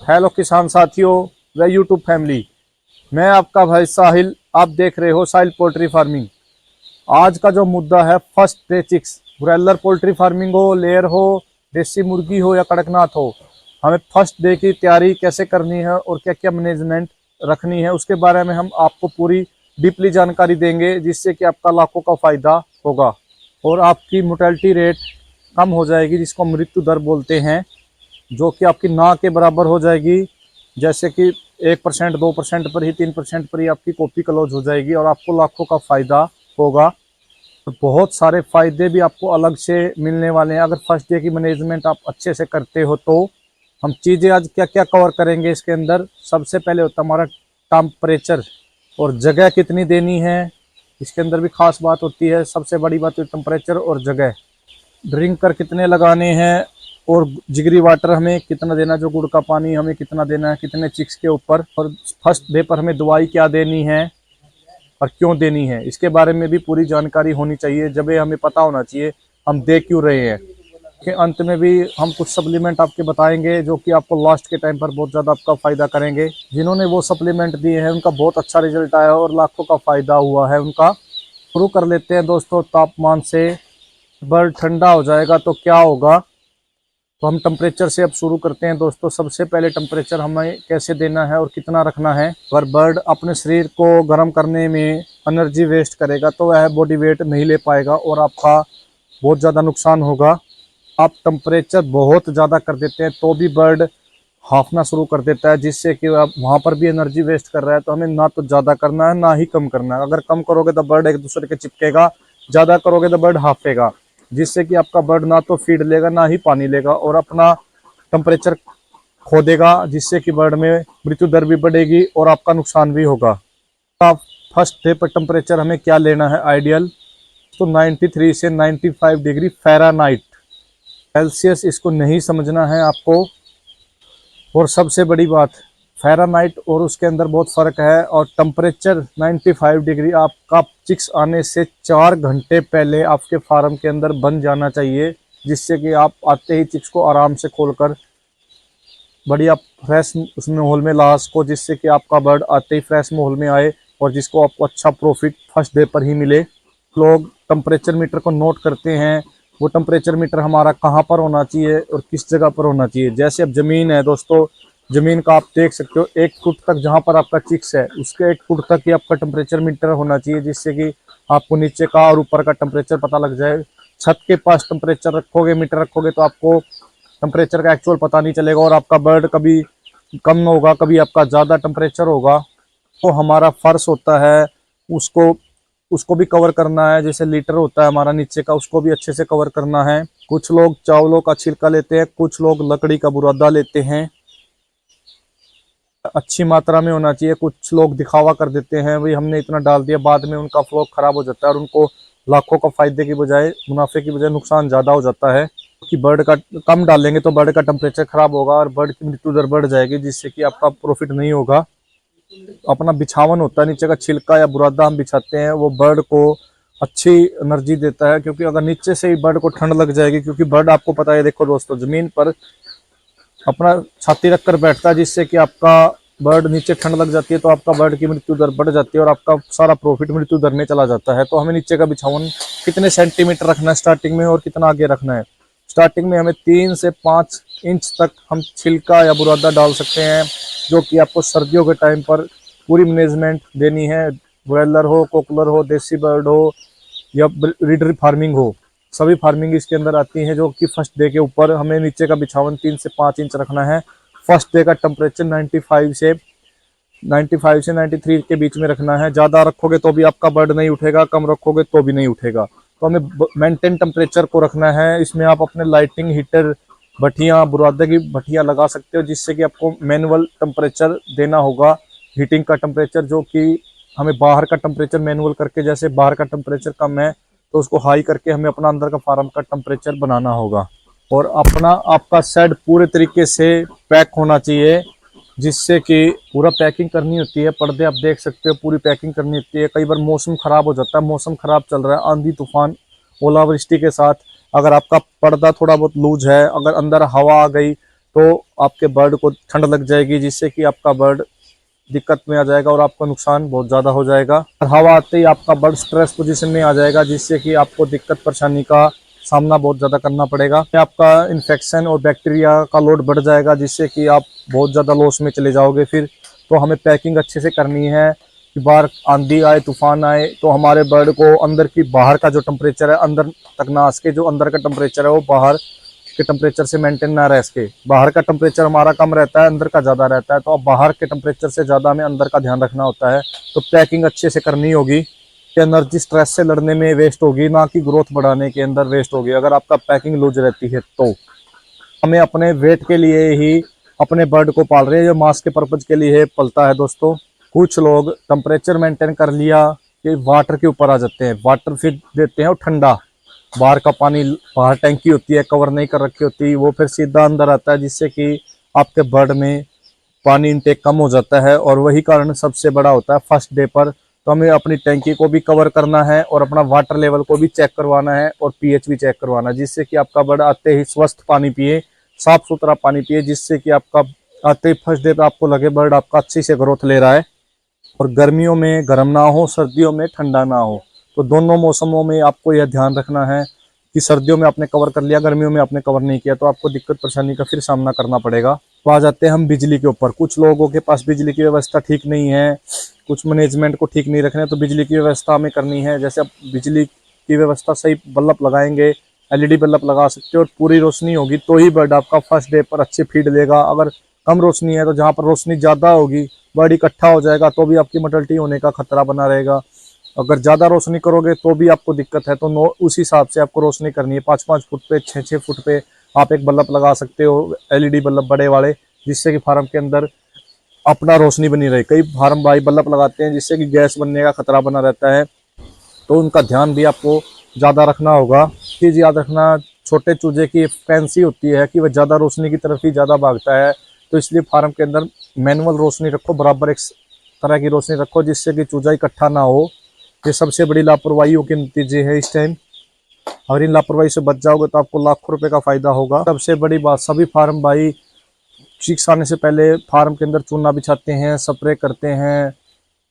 Hello किसान साथियों व यूट्यूब फैमिली। मैं आपका भाई साहिल। आप देख रहे हो साहिल पोल्ट्री फार्मिंग। आज का जो मुद्दा है first day chicks. Broiler poultry farming हो, लेयर हो, देसी मुर्गी हो या कड़कनाथ हो, हमें फर्स्ट डे की तैयारी कैसे करनी है और क्या क्या मैनेजमेंट रखनी है उसके बारे में हम आपको पूरी डीपली जानकारी देंगे, जिससे कि आपका लाखों का फायदा होगा और आपकी मोर्टेलिटी रेट कम हो जाएगी, जिसको मृत्यु दर बोलते हैं, जो कि आपकी ना के बराबर हो जाएगी। जैसे कि 1%, 2% पर ही, 3% पर ही आपकी कॉपी क्लोज हो जाएगी और आपको लाखों का फायदा होगा। तो बहुत सारे फायदे भी आपको अलग से मिलने वाले हैं अगर फर्स्ट डे की मैनेजमेंट आप अच्छे से करते हो तो। हम चीज़ें आज क्या क्या कवर करेंगे इसके अंदर। सबसे पहले होता है हमारा टेम्परेचर और जगह कितनी देनी है। इसके अंदर भी खास बात होती है, सबसे बड़ी बात है टेम्परेचर और जगह। ड्रिंकर कितने लगाने हैं और जिगरी वाटर हमें कितना देना है, जो गुड़ का पानी हमें कितना देना है, कितने चिक्स के ऊपर, और फर्स्ट डे पर हमें दवाई क्या देनी है और क्यों देनी है, इसके बारे में भी पूरी जानकारी होनी चाहिए। जब ये हमें पता होना चाहिए हम दे क्यों रहे हैं। के अंत में भी हम कुछ सप्लीमेंट आपके बताएंगे जो कि आपको लास्ट के टाइम पर बहुत ज़्यादा आपका फ़ायदा करेंगे। जिन्होंने वो सप्लीमेंट दिए हैं उनका बहुत अच्छा रिजल्ट आया और लाखों का फ़ायदा हुआ है उनका। शुरू कर लेते हैं दोस्तों तापमान से। बर्ड ठंडा हो जाएगा तो क्या होगा, तो हम टेम्परेचर से अब शुरू करते हैं दोस्तों। सबसे पहले टेम्परेचर हमें कैसे देना है और कितना रखना है। अगर बर्ड अपने शरीर को गर्म करने में एनर्जी वेस्ट करेगा तो वह बॉडी वेट नहीं ले पाएगा और आपका बहुत ज़्यादा नुकसान होगा। आप टेम्परेचर बहुत ज़्यादा कर देते हैं तो भी बर्ड हाँफना शुरू कर देता है, जिससे कि आप वहाँ पर भी एनर्जी वेस्ट कर रहा है। तो हमें ना तो ज़्यादा करना है ना ही कम करना है। अगर कम करोगे तो बर्ड एक दूसरे के चिपकेगा, ज़्यादा करोगे तो बर्ड हाँफेगा, जिससे कि आपका बर्ड ना तो फीड लेगा ना ही पानी लेगा और अपना टेम्परेचर खो देगा, जिससे कि बर्ड में मृत्यु दर भी बढ़ेगी और आपका नुकसान भी होगा। आप फर्स्ट डे पर टेम्परेचर हमें क्या लेना है आइडियल, तो 93 से 95 डिग्री फ़ारेनहाइट सेल्सियस, इसको नहीं समझना है आपको। और सबसे बड़ी बात, फ़ारेनहाइट और उसके अंदर बहुत फ़र्क है। और टेम्परेचर 95 डिग्री आपका चिक्स आने से 4 घंटे पहले आपके फार्म के अंदर बन जाना चाहिए, जिससे कि आप आते ही चिक्स को आराम से खोलकर बढ़िया फ्रेश उस माहौल में ला सको, जिससे कि आपका बर्ड आते ही फ्रेश माहौल में आए और जिसको आपको अच्छा प्रॉफिट फर्स्ट डे पर ही मिले। लोग टेम्परेचर मीटर को नोट करते हैं, वो टेम्परेचर मीटर हमारा कहाँ पर होना चाहिए और किस जगह पर होना चाहिए। जैसे अब ज़मीन है दोस्तों, ज़मीन का आप देख सकते हो 1 फुट तक जहाँ पर आपका चिक्स है उसके 1 फुट तक ही आपका टेम्परेचर मीटर होना चाहिए, जिससे कि आपको नीचे का और ऊपर का टेम्परेचर पता लग जाए। छत के पास टेम्परेचर रखोगे, मीटर रखोगे, तो आपको टेम्परेचर का एक्चुअल पता नहीं चलेगा और आपका बर्ड कभी कम होगा, कभी आपका ज़्यादा टेम्परेचर होगा। तो हमारा फर्श होता है उसको उसको भी कवर करना है। जैसे लीटर होता है हमारा नीचे का, उसको भी अच्छे से कवर करना है। कुछ लोग चावलों का छिलका लेते हैं, कुछ लोग लकड़ी का बुरादा लेते हैं। अच्छी मात्रा में होना चाहिए। कुछ लोग दिखावा कर देते हैं, भाई हमने इतना डाल दिया, बाद में उनका फ्लो खराब हो जाता है और उनको लाखों का फायदे की बजाय, मुनाफे की बजाय नुकसान ज़्यादा हो जाता है। कि बर्ड का कम डालेंगे तो बर्ड का टेम्परेचर खराब होगा और बर्ड की मृत्यु दर बढ़ जाएगी, जिससे कि आपका प्रॉफिट नहीं होगा। अपना बिछावन होता है नीचे का, छिलका या बुरादा हम बिछाते हैं, वो बर्ड को अच्छी एनर्जी देता है। क्योंकि अगर नीचे से ही बर्ड को ठंड लग जाएगी, क्योंकि बर्ड आपको पता है, देखो दोस्तों, जमीन पर अपना छाती रखकर बैठता है, जिससे कि आपका बर्ड नीचे ठंड लग जाती है तो आपका बर्ड की मृत्यु दर बढ़ जाती है और आपका सारा प्रॉफिट मृत्यु दर में चला जाता है। तो हमें नीचे का बिछावन कितने सेंटीमीटर रखना है स्टार्टिंग में और कितना आगे रखना है। स्टार्टिंग में हमें 3 से 5 इंच तक हम छिलका या बुरादा डाल सकते हैं, जो कि आपको सर्दियों के टाइम पर पूरी मैनेजमेंट देनी है। ब्रॉयलर हो, कोकलर हो, देसी बर्ड हो या ब्रीडर फार्मिंग हो, सभी फार्मिंग इसके अंदर आती हैं। जो कि फर्स्ट डे के ऊपर हमें नीचे का बिछावन 3 से 5 इंच रखना है। फर्स्ट डे का टेम्परेचर 95 से 93 के बीच में रखना है। ज़्यादा रखोगे तो भी आपका बर्ड नहीं उठेगा, कम रखोगे तो भी नहीं उठेगा। तो हमें मेंटेन टेम्परेचर को रखना है। इसमें आप अपने लाइटिंग हीटर, भट्टियाँ, बुरादे की भट्टियाँ लगा सकते हो, जिससे कि आपको मैनुअल टेम्परेचर देना होगा, हीटिंग का टेम्परेचर, जो कि हमें बाहर का टेम्परेचर मैनुअल करके, जैसे बाहर का टेम्परेचर कम है तो उसको हाई करके हमें अपना अंदर का फार्म का टेम्परेचर बनाना होगा। और अपना आपका शेड पूरे तरीके से पैक होना चाहिए, जिससे कि पूरा पैकिंग करनी होती है। पर्दे आप देख सकते हो, पूरी पैकिंग करनी होती है। कई बार मौसम खराब हो जाता है, मौसम खराब चल रहा है, आंधी तूफान ओलावृष्टि के साथ, अगर आपका पर्दा थोड़ा बहुत लूज है, अगर अंदर हवा आ गई तो आपके बर्ड को ठंड लग जाएगी, जिससे कि आपका बर्ड दिक्कत में आ जाएगा और आपका नुकसान बहुत ज़्यादा हो जाएगा। और हवा आते ही आपका बर्ड स्ट्रेस पोजीशन में आ जाएगा, जिससे कि आपको दिक्कत परेशानी का सामना बहुत ज़्यादा करना पड़ेगा। आपका इन्फेक्शन और बैक्टीरिया का लोड बढ़ जाएगा, जिससे कि आप बहुत ज़्यादा लॉस में चले जाओगे फिर। तो हमें पैकिंग अच्छे से करनी है कि बाहर आंधी आए तूफान आए तो हमारे बर्ड को अंदर की बाहर का जो टेम्परेचर है अंदर तक ना आ सके, जो अंदर का टेम्परेचर है वो बाहर के टेम्परेचर से मेंटेन ना रह सके। बाहर का टेम्परेचर हमारा कम रहता है, अंदर का ज़्यादा रहता है, तो अब बाहर के टेम्परेचर से ज़्यादा हमें अंदर का ध्यान रखना होता है। तो पैकिंग अच्छे से करनी होगी कि एनर्जी स्ट्रेस से लड़ने में वेस्ट होगी, ना कि ग्रोथ बढ़ाने के अंदर वेस्ट होगी अगर आपका पैकिंग लूज रहती है। तो हमें अपने वेट के लिए ही अपने बर्ड को पाल रहे हैं, जो मांस के पर्पज के लिए पलता है दोस्तों। कुछ लोग टेम्परेचर मेंटेन कर लिया कि वाटर के ऊपर आ जाते हैं, वाटर फिर देते हैं और ठंडा, बाहर का पानी, बाहर टैंकी होती है कवर नहीं कर रखी होती, वो फिर सीधा अंदर आता है, जिससे कि आपके बर्ड में पानी इंटेक कम हो जाता है। और वही कारण सबसे बड़ा होता है फर्स्ट डे पर। तो हमें अपनी टैंकी को भी कवर करना है और अपना वाटर लेवल को भी चेक करवाना है और पीएच भी चेक करवाना है, जिससे कि आपका बर्ड आते ही स्वस्थ पानी पिए, साफ सुथरा पानी पिए, जिससे कि आपका आते ही फर्स्ट डे पे आपको लगे बर्ड आपका अच्छी से ग्रोथ ले रहा है। और गर्मियों में गर्म ना हो, सर्दियों में ठंडा ना हो। तो दोनों मौसमों में आपको यह ध्यान रखना है कि सर्दियों में आपने कवर कर लिया, गर्मियों में आपने कवर नहीं किया, तो आपको दिक्कत परेशानी का फिर सामना करना पड़ेगा। तो आ जाते हैं हम बिजली के ऊपर। कुछ लोगों के पास बिजली की व्यवस्था ठीक नहीं है, कुछ मैनेजमेंट को ठीक नहीं रखना है, तो बिजली की व्यवस्था हमें करनी है। जैसे अब बिजली की व्यवस्था सही बल्ब लगाएंगे, एलईडी बल्ब लगा सकते हो और पूरी रोशनी होगी तो ही बर्ड आपका फर्स्ट डे पर अच्छी फीड देगा। अगर कम रोशनी है तो जहाँ पर रोशनी ज़्यादा होगी बर्ड इकट्ठा हो जाएगा, तो भी आपकी मोर्टेलिटी होने का खतरा बना रहेगा। अगर ज़्यादा रोशनी करोगे तो भी आपको दिक्कत है। तो उस हिसाब से आपको रोशनी करनी है। 5-5 फुट पे, 6-6 फुट पे आप एक बल्ब लगा सकते हो, एलईडी बल्ब बड़े वाले, जिससे कि फार्म के अंदर अपना रोशनी बनी रहे। कई फार्म भाई बल्ब लगाते हैं जिससे कि गैस बनने का खतरा बना रहता है, तो उनका ध्यान भी आपको ज़्यादा रखना होगा। चीज़ याद रखना, छोटे चूजे की फैंसी होती है कि वह ज़्यादा रोशनी की तरफ ही ज़्यादा भागता है, तो इसलिए फार्म के अंदर मैनुअल रोशनी रखो, बराबर एक तरह की रोशनी रखो, जिससे कि चूजा इकट्ठा ना हो। ये सबसे बड़ी लापरवाहियों के नतीजे है इस टाइम। अगर इन लापरवाही से बच जाओगे तो आपको लाखों रुपए का फायदा होगा। सबसे बड़ी बात, सभी फार्म भाई चीक्स आने से पहले फार्म के अंदर चूना बिछाते हैं, स्प्रे करते हैं,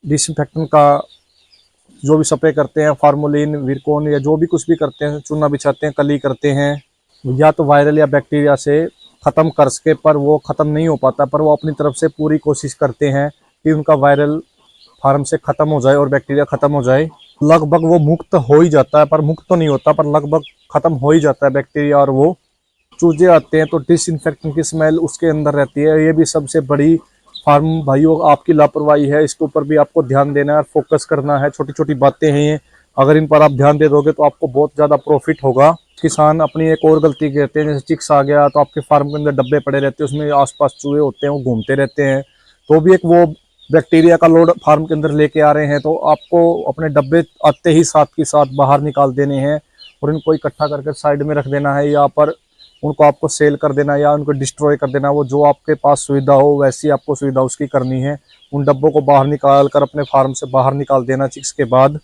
डिसइंफेक्टेंट का जो भी स्प्रे करते हैं, फार्मोलिन, विरकोन या जो भी कुछ भी करते हैं, चूना बिछाते हैं, कली करते हैं, या तो वायरल या बैक्टीरिया से ख़त्म कर सके, पर वो ख़त्म नहीं हो पाता। पर वो अपनी तरफ से पूरी कोशिश करते हैं कि उनका वायरल फार्म से ख़त्म हो जाए और बैक्टीरिया ख़त्म हो जाए। लगभग वो मुक्त हो ही जाता है, पर मुक्त तो नहीं होता, पर लगभग ख़त्म हो ही जाता है बैक्टीरिया। और वो चूजे आते हैं तो डिसइंफेक्टेंट की स्मेल उसके अंदर रहती है। ये भी सबसे बड़ी फार्म भाइयों आपकी लापरवाही है, इसके ऊपर भी आपको ध्यान देना है, फोकस करना है। छोटी छोटी बातें हैं ये, अगर इन पर आप ध्यान दे दोगे तो आपको बहुत ज़्यादा प्रॉफिट होगा। किसान अपनी एक और गलती करते हैं, जैसे चिक्स आ गया तो आपके फार्म के अंदर डब्बे पड़े रहते हैं, उसमें आसपास चूहे होते हैं, वो घूमते रहते हैं, तो भी एक वो बैक्टीरिया का लोड फार्म के अंदर लेके आ रहे हैं। तो आपको अपने डब्बे आते ही साथ के साथ बाहर निकाल देने हैं और इनको इकट्ठा करके साइड में रख देना है, या पर उनको आपको सेल कर देना या उनको डिस्ट्रॉय कर देना। वो जो आपके पास सुविधा हो वैसी आपको सुविधा उसकी करनी है। उन डब्बों को बाहर निकाल कर अपने फार्म से बाहर निकाल देना चिक्स के बाद।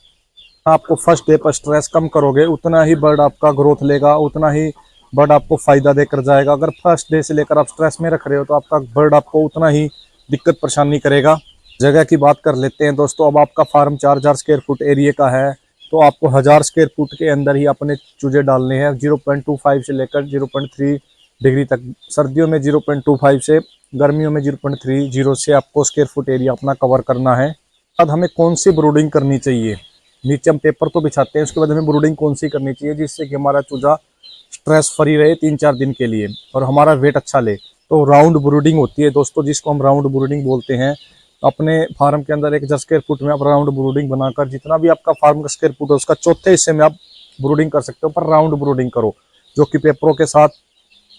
आपको फर्स्ट डे पर स्ट्रेस कम करोगे उतना ही बर्ड आपका ग्रोथ लेगा, उतना ही बर्ड आपको फायदा देकर जाएगा। अगर फर्स्ट डे से लेकर आप स्ट्रेस में रख रहे हो तो आपका बर्ड आपको उतना ही दिक्कत परेशानी करेगा। जगह की बात कर लेते हैं दोस्तों। अब आपका फार्म 4000 स्क्वायर फुट एरिया का है, तो आपको 1000 स्क्वायर फुट के अंदर ही अपने चूजे डालने हैं। 0.25 से लेकर 0.3 डिग्री तक सर्दियों में, 0.25 से गर्मियों में 0.30 से आपको स्क्वायर फुट एरिया अपना कवर करना है। अब हमें कौन सी ब्रूडिंग करनी चाहिए, नीचे हम पेपर तो बिछाते हैं, उसके बाद हमें ब्रूडिंग कौन सी करनी चाहिए जिससे कि हमारा चूजा स्ट्रेस फ्री रहे 3-4 दिन के लिए और हमारा वेट अच्छा ले। तो राउंड ब्रूडिंग होती है दोस्तों, जिसको हम राउंड ब्रूडिंग बोलते हैं। अपने फार्म के अंदर 1000 स्क्वायर फुट में आप राउंड ब्रूडिंग बनाकर, जितना भी आपका फार्म का स्क्वायर फुट है उसका चौथे हिस्से में आप ब्रूडिंग कर सकते हो, पर राउंड ब्रूडिंग करो, जो कि पेपरों के साथ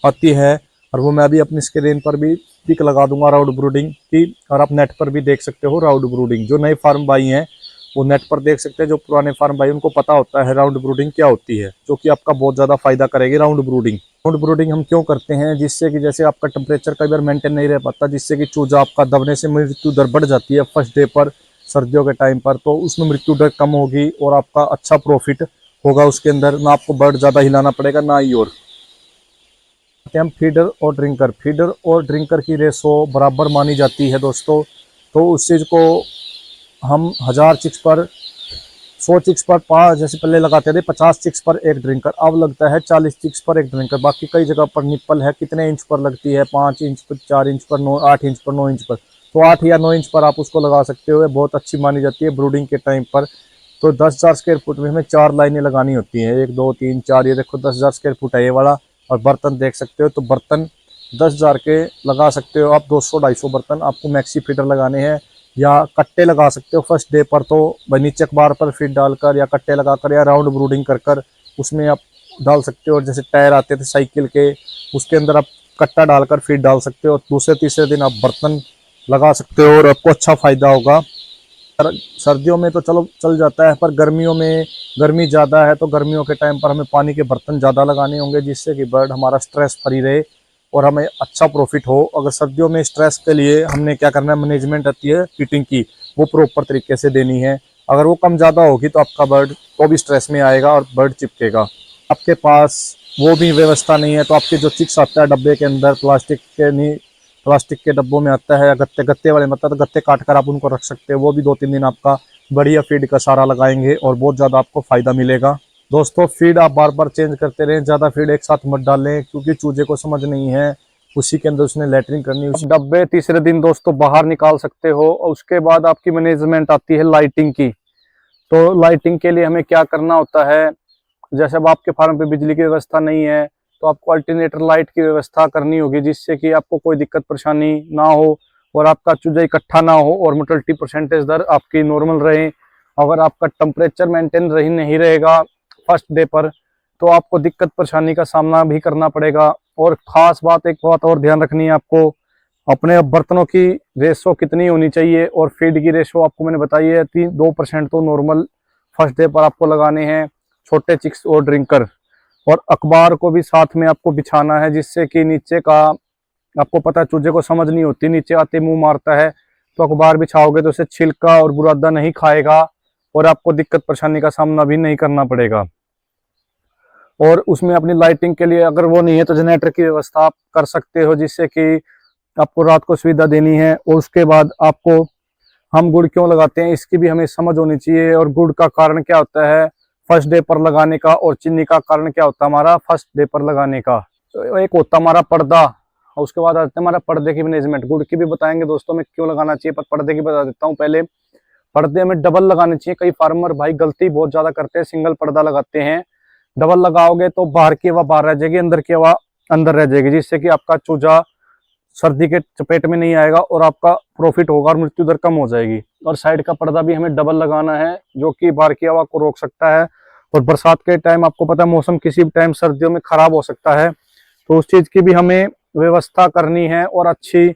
आती है। और वो मैं अभी अपनी स्क्रीन पर भी पिक लगा दूंगा राउंड ब्रूडिंग की, और आप नेट पर भी देख सकते हो राउंड ब्रूडिंग। जो नए फार्म भाई हैं वो नेट पर देख सकते हैं, जो पुराने फार्म भाई उनको पता होता है राउंड ब्रूडिंग क्या होती है, जो कि आपका बहुत ज़्यादा फायदा करेगी। राउंड ब्रूडिंग हम क्यों करते हैं, जिससे कि जैसे आपका टेम्परेचर कई बार मेंटेन नहीं रह पाता, जिससे कि चूजा आपका दबने से मृत्यु दर बढ़ जाती है फर्स्ट डे पर सर्दियों के टाइम पर, तो उसमें मृत्यु दर कम होगी और आपका अच्छा प्रॉफिट होगा उसके अंदर। ना आपको बर्ड ज़्यादा हिलाना पड़ेगा ना ही। और हम फीडर और ड्रिंकर की रेशो बराबर मानी जाती है दोस्तों। तो उस चीज़ को हम 1000 चिक्स पर 100 चिक्स पर पाँच, जैसे पहले लगाते थे 50 चिक्स पर एक ड्रिंकर, अब लगता है 40 चिक्स पर एक ड्रिंकर। बाकी कई जगह पर निप्पल है कितने इंच पर लगती है, 5 इंच पर, 4 इंच पर, 9, 8 इंच पर, 9 इंच पर। तो 8 या 9 इंच पर आप उसको लगा सकते हो, बहुत अच्छी मानी जाती है ब्रूडिंग के टाइम पर। तो 10,000 स्क्वायर फुट में हमें 4 लाइनें लगानी होती हैं, 1 2 3 4। ये देखो 10,000 स्क्वायर फुट है ये वाला। और बर्तन देख सकते हो, तो बर्तन 10,000 के लगा सकते हो आप। 200-250 बर्तन आपको मैक्सी फीडर लगाने हैं, या कट्टे लगा सकते हो फर्स्ट डे पर। तो भाई नीचे अखबार पर फीड डालकर या कट्टे लगाकर या राउंड ब्रूडिंग कर कर उसमें आप डाल सकते हो। और जैसे टायर आते थे साइकिल के, उसके अंदर आप कट्टा डालकर फीड डाल सकते हो। दूसरे तीसरे दिन आप बर्तन लगा सकते हो और आपको अच्छा फायदा होगा। सर्दियों में तो चलो चल जाता है, पर गर्मियों में गर्मी ज़्यादा है, तो गर्मियों के टाइम पर हमें पानी के बर्तन ज़्यादा लगाने होंगे, जिससे कि बर्ड हमारा स्ट्रेस फ्री रहे और हमें अच्छा प्रॉफिट हो। अगर सर्दियों में स्ट्रेस के लिए हमने क्या करना है, मैनेजमेंट आती है फीटिंग की, वो प्रॉपर तरीके से देनी है। अगर वो कम ज़्यादा होगी तो आपका बर्ड तो भी स्ट्रेस में आएगा और बर्ड चिपकेगा। आपके पास वो भी व्यवस्था नहीं है, तो आपके जो चिक्स आता है डब्बे के अंदर, प्लास्टिक के डब्बों में आता है, या गत्ते गत्ते वाले मतलब, तो गत्ते काट कर आप उनको रख सकते हो। वो भी 2-3 दिन आपका बढ़िया फीड का सारा लगाएंगे और बहुत ज़्यादा आपको फ़ायदा मिलेगा। दोस्तों फीड आप बार बार चेंज करते रहें, ज़्यादा फीड एक साथ मत डालें, क्योंकि चूजे को समझ नहीं है उसी के अंदर उसने लैटरिन करनी। उस डब्बे तीसरे दिन दोस्तों बाहर निकाल सकते हो। और उसके बाद आपकी मैनेजमेंट आती है लाइटिंग की। तो लाइटिंग के लिए हमें क्या करना होता है, जैसे अब आपके फार्म पे बिजली की व्यवस्था नहीं है, तो आपको अल्टरनेटर लाइट की व्यवस्था करनी होगी, जिससे कि आपको कोई दिक्कत परेशानी ना हो और आपका चूजा इकट्ठा ना हो और मोर्टेलिटी परसेंटेज दर आपकी नॉर्मल रहे। अगर आपका टेम्परेचर मेंटेन नहीं रहेगा फर्स्ट डे पर, तो आपको दिक्कत परेशानी का सामना भी करना पड़ेगा। और ख़ास बात, एक बात और ध्यान रखनी है आपको, अपने बर्तनों की रेशो कितनी होनी चाहिए और फीड की रेशो आपको मैंने बताई है 2% तो नॉर्मल फर्स्ट डे पर आपको लगाने हैं, छोटे चिक्स और ड्रिंकर। और अखबार को भी साथ में आपको बिछाना है, जिससे कि नीचे का आपको पता है चूजे को समझ नहीं होती, नीचे आते मुंह मारता है। तो अखबार बिछाओगे तो उसे छिलका और बुरादा नहीं खाएगा और आपको दिक्कत परेशानी का सामना भी नहीं करना पड़ेगा। और उसमें अपनी लाइटिंग के लिए अगर वो नहीं है तो जनरेटर की व्यवस्था आप कर सकते हो, जिससे कि आपको रात को सुविधा देनी है। और उसके बाद आपको हम गुड़ क्यों लगाते हैं इसकी भी हमें समझ होनी चाहिए, और गुड़ का कारण क्या होता है फर्स्ट डे पर लगाने का, और चीनी का कारण क्या होता है हमारा फर्स्ट डे पर लगाने का। तो एक होता हमारा पर्दा, और उसके बाद आता है हमारा पर्दे की मैनेजमेंट। गुड़ की भी बताएंगे दोस्तों में क्यों लगाना चाहिए, पर पर्दे की बता देता हूँ पहले। पर्दे में डबल लगाने चाहिए। कई फार्मर भाई गलती बहुत ज्यादा करते हैं, सिंगल पर्दा लगाते हैं। डबल लगाओगे तो बाहर की हवा बाहर रह जाएगी, अंदर की हवा अंदर रह जाएगी, जिससे कि आपका चूजा सर्दी के चपेट में नहीं आएगा और आपका प्रॉफिट होगा और मृत्यु दर कम हो जाएगी। और साइड का पर्दा भी हमें डबल लगाना है, जो कि बाहर की हवा को रोक सकता है। और बरसात के टाइम आपको पता है मौसम किसी भी टाइम सर्दियों में खराब हो सकता है, तो उस चीज की भी हमें व्यवस्था करनी है और अच्छी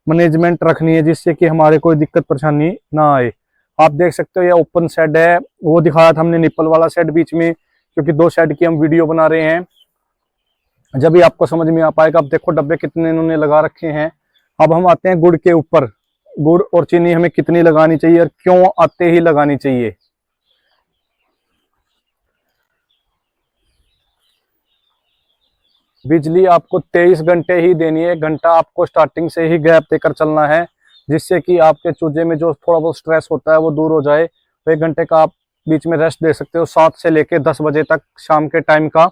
मैनेजमेंट रखनी है, जिससे कि हमारे कोई दिक्कत परेशानी ना आए। आप देख सकते हो ये ओपन शेड है, वो दिखाया था हमने निप्पल वाला शेड बीच में, क्योंकि 2 शेड की हम वीडियो बना रहे हैं, जब भी आपको समझ में आ पाएगा। अब देखो डब्बे कितने इन्होंने लगा रखे हैं। अब हम आते हैं गुड़ के ऊपर। गुड़ और चीनी हमें कितनी लगानी चाहिए और क्यों आते ही लगानी चाहिए। बिजली आपको 23 घंटे ही देनी है, 1 घंटा आपको स्टार्टिंग से ही गैप देकर चलना है, जिससे कि आपके चूजे में जो थोड़ा बहुत स्ट्रेस होता है वो दूर हो जाए। तो 1 घंटे का आप बीच में रेस्ट दे सकते हो, 7 से लेके 10 बजे तक शाम के टाइम का,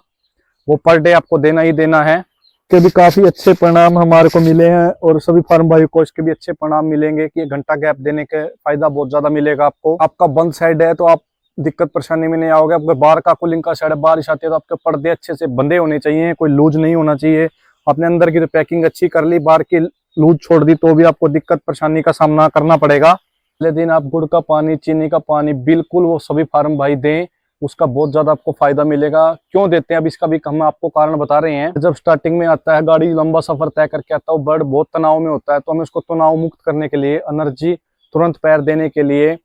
वो पर डे आपको देना ही देना है। के भी काफी अच्छे परिणाम हमारे को मिले हैं और सभी फार्म भाई को इसके भी अच्छे परिणाम मिलेंगे कि 1 घंटा गैप देने के फायदा बहुत ज्यादा मिलेगा आपको। आपका बंद साइड है तो आप दिक्कत परेशानी में नहीं आओगे। आपके बाहर का कूलिंग का साइड बारिश आती है तो आपके पर्दे अच्छे से बंधे होने चाहिए, कोई लूज नहीं होना चाहिए। आपने अंदर की तो पैकिंग अच्छी कर ली, बाहर की लूज छोड़ दी तो भी आपको दिक्कत परेशानी का सामना करना पड़ेगा। पहले दिन आप गुड़ का पानी चीनी का पानी बिल्कुल वो सभी फार्म भाई दें, उसका बहुत ज्यादा आपको फायदा मिलेगा। क्यों देते हैं अब इसका भी हम आपको कारण बता रहे हैं। जब स्टार्टिंग में आता है, गाड़ी लंबा सफर तय करके आता है, बर्ड बहुत तनाव में होता है, तो हमें उसको तनाव मुक्त करने के लिए, एनर्जी तुरंत पैर देने के लिए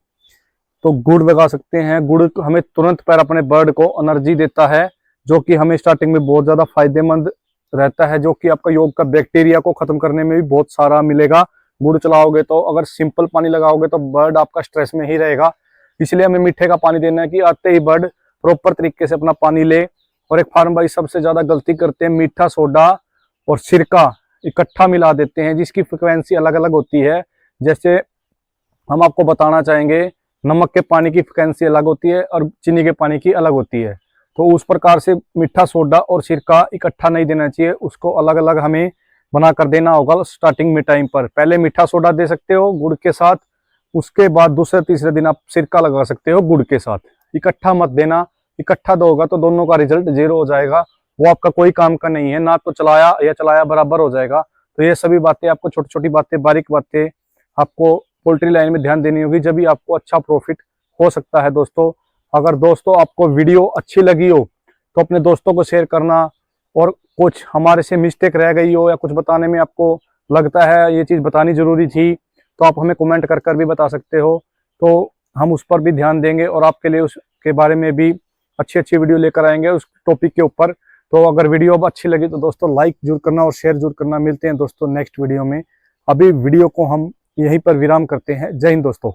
तो गुड़ लगा सकते हैं। गुड़ हमें तुरंत पैर अपने बर्ड को एनर्जी देता है, जो कि हमें स्टार्टिंग में बहुत ज्यादा फायदेमंद रहता है, जो कि आपका योग का बैक्टीरिया को खत्म करने में भी बहुत सारा मिलेगा। गुड़ चलाओगे तो, अगर सिंपल पानी लगाओगे तो बर्ड आपका स्ट्रेस में ही रहेगा। इसलिए हमें मीठे का पानी देना है कि आते ही बर्ड प्रॉपर तरीके से अपना पानी ले। और एक फार्म भाई सबसे ज्यादा गलती करते हैं मीठा सोडा और सिरका इकट्ठा मिला देते हैं, जिसकी फ्रिक्वेंसी अलग अलग होती है। जैसे हम आपको बताना चाहेंगे, नमक के पानी की फ्रिक्वेंसी अलग होती है और चीनी के पानी की अलग होती है। तो उस प्रकार से मीठा सोडा और सिरका इकट्ठा नहीं देना चाहिए, उसको अलग अलग हमें बना कर देना होगा। स्टार्टिंग में टाइम पर पहले मीठा सोडा दे सकते हो गुड़ के साथ, उसके बाद दूसरे तीसरे दिन आप सिरका लगा सकते हो गुड़ के साथ। इकट्ठा मत देना, इकट्ठा दोगा तो दोनों का रिजल्ट जीरो हो जाएगा, वो आपका कोई काम का नहीं है, ना तो चलाया या चलाया बराबर हो जाएगा। तो ये सभी बातें आपको, छोटी छोटी बातें, बारीक बातें आपको पोल्ट्री लाइन में ध्यान देनी होगी, जब भी आपको अच्छा प्रॉफिट हो सकता है दोस्तों। अगर दोस्तों आपको वीडियो अच्छी लगी हो तो अपने दोस्तों को शेयर करना, और कुछ हमारे से मिस्टेक रह गई हो या कुछ बताने में आपको लगता है ये चीज़ बतानी जरूरी थी, तो आप हमें कमेंट कर कर भी बता सकते हो, तो हम उस पर भी ध्यान देंगे और आपके लिए उसके बारे में भी अच्छी अच्छी वीडियो लेकर आएंगे उस टॉपिक के ऊपर। तो अगर वीडियो अब अच्छी लगी तो दोस्तों लाइक जरूर करना और शेयर जरूर करना। मिलते हैं दोस्तों नेक्स्ट वीडियो में। अभी वीडियो को हम यहीं पर विराम करते हैं। जय हिंद दोस्तों।